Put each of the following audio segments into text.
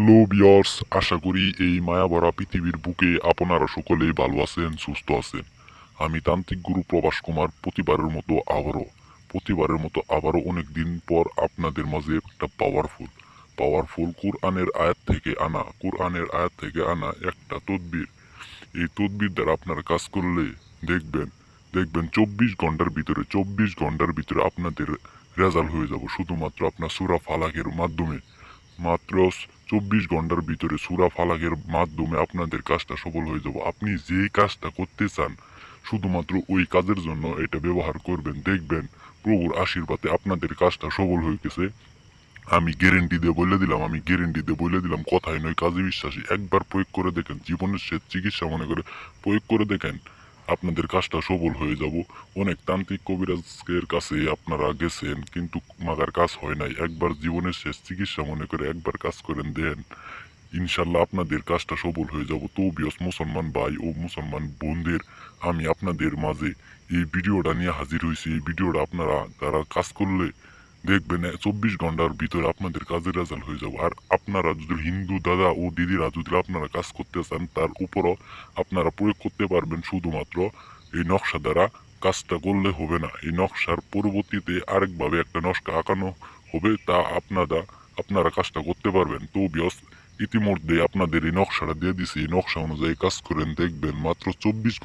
Hello বিয়ার্স, আশা করি এই মায়াভরা পৃথিবীর বুকে আপনারা সকলেই ভালো আছেন, সুস্থ আছেন। আমি তান্ত্রিক গুরু প্রবাস কুমার প্রতিবারের মতো আবারও অনেক দিন পর আপনাদের মাঝে একটা পাওয়ারফুল কোরআনের আয়াত থেকে আনা একটা তদবির। এই তদবির দ্বারা আপনারা কাজ করলে দেখবেন দেখবেন 24 ঘন্টার ভিতরে আপনাদের রেজাল্ট হয়ে যাব শুধুমাত্র আপনার সূরা ফালাকের মাধ্যমে। মাত্র 24 ঘন্টার ভিতরে সূরা ফালাকের মাধ্যমে আপনাদের কাজটা সফল হয়ে যাব। আপনি যেই কাজটা করতে চান শুধুমাত্র ওই কাজের জন্য এটা ব্যবহার করবেন, দেখবেন প্রভুর আশীর্বাদে আপনাদের কাজটা সফল হয়ে গেছে। আমি গ্যারেন্টি দিয়ে বলে দিলাম, কথায় নয় কাজে বিশ্বাসী। একবার প্রয়োগ করে দেখেন, জীবনের শেষ চিকিৎসা মনে করে প্রয়োগ করে দেখেন, আপনাদের কাজটা সফল হয়ে যাব। অনেক তান্ত্রিক কবিরাজের কাছে আপনারা গেছেন কিন্তু মাগার কাজ হয় নাই। একবার জীবনের শেষ চিকিৎসা মনে করে একবার কাজ করেন দেন, ইনশাল্লাহ আপনাদের কাজটা সফল হয়ে যাব। তো বিয়স মুসলমান ভাই ও মুসলমান বোনদের, আমি আপনাদের মাঝে এই ভিডিওটা নিয়ে হাজির হয়েছি। এই ভিডিওটা আপনারা যারা কাজ করলে দেখবেন 24 ঘন্টার ভিতরে আপনাদের কাজের রেজাল্ট হয়ে যাবে। আর আপনারা যদি হিন্দু দাদা ও দিদিরা যদি আপনারা কাজ করতে চান, তার উপরও আপনারা প্রয়োগ করতে পারবেন। শুধুমাত্র এই নকশা দ্বারা কাজটা করলে হবে না, এই নকশার পরবর্তীতে আরেকভাবে একটা নকশা আঁকানো হবে, তা আপনারা কাজটা করতে পারবেন। তো বিয়স ইতিমধ্যে আপনাদের এই নকশাটা দিয়ে দিছি, এই নকশা অনুযায়ী কাজ করেন, দেখবেন মাত্র 24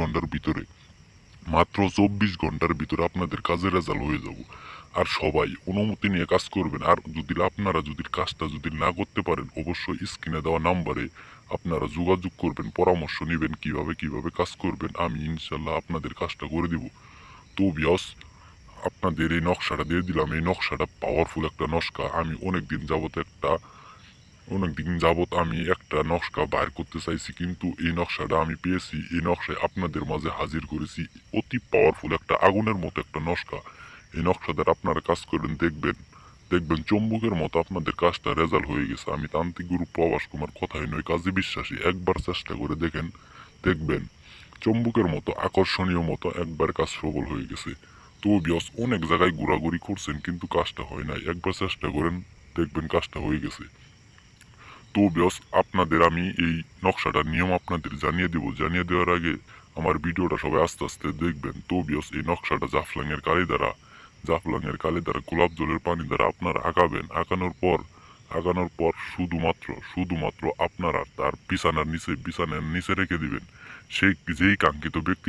ঘন্টার ভিতরে আপনাদের কাজের রেজাল্ট হয়ে যাব। আর সবাই অনুমতি নিয়ে কাজ করবেন। আর যদি আপনারা যদি কাজটা যদি না করতে পারেন, অবশ্যই স্ক্রিনে দেওয়া নাম্বারে আপনারা যোগাযোগ করবেন, পরামর্শ নেবেন কিভাবে কাজ করবেন। আমি ইনশাল্লাহ আপনাদের কাজটা করে দিব। তো বিয়স আপনাদের এই নকশাটা দিয়ে দিলাম। এই নকশাটা পাওয়ারফুল একটা নকশা। আমি অনেকদিন যাবত আমি একটা নকশা বাইর করতে চাইছি, কিন্তু এই নকশাটা আমি পেয়েছি। এই নকশায় আপনাদের মাঝে হাজির করেছি। অতি পাওয়ারফুল একটা আগুনের মতো একটা নকশা। এই নকশা দ্বারা আপনারা কাজ করেন, দেখবেন চম্বুকের মতো আপনাদের কাজটা রেজাল্ট হয়ে গেছে। আমি তান্ত্রিক গুরু প্রবাস কুমার, কথাই নয় কাজে বিশ্বাসী। একবার চেষ্টা করে দেখেন, দেখবেন চম্বুকের মতো আকর্ষণীয় মতো একবার কাজ সফল হয়ে গেছে। তো বিয়স অনেক জায়গায় ঘোরাঘুরি করছেন কিন্তু কাজটা হয় নাই, একবার চেষ্টা করেন, দেখবেন কাজটা হয়ে গেছে। তো বিয়স আপনাদের আমি এই নকশাটার নিয়ম আপনাদের জানিয়ে দেব। জানিয়ে দেওয়ার আগে আমার ভিডিওটা সবাই আস্তে আস্তে দেখবেন। তো বিয়স এই নকশাটা জাফলাঙের কালি দ্বারা গোলাপ জলের পানি দ্বারা আপনারা আঁকাবেন। আঁকানোর পর শুধুমাত্র আপনারা তার বিছানার নিচে রেখে দিবেন। সেই যেই কাঙ্ক্ষিত ব্যক্তি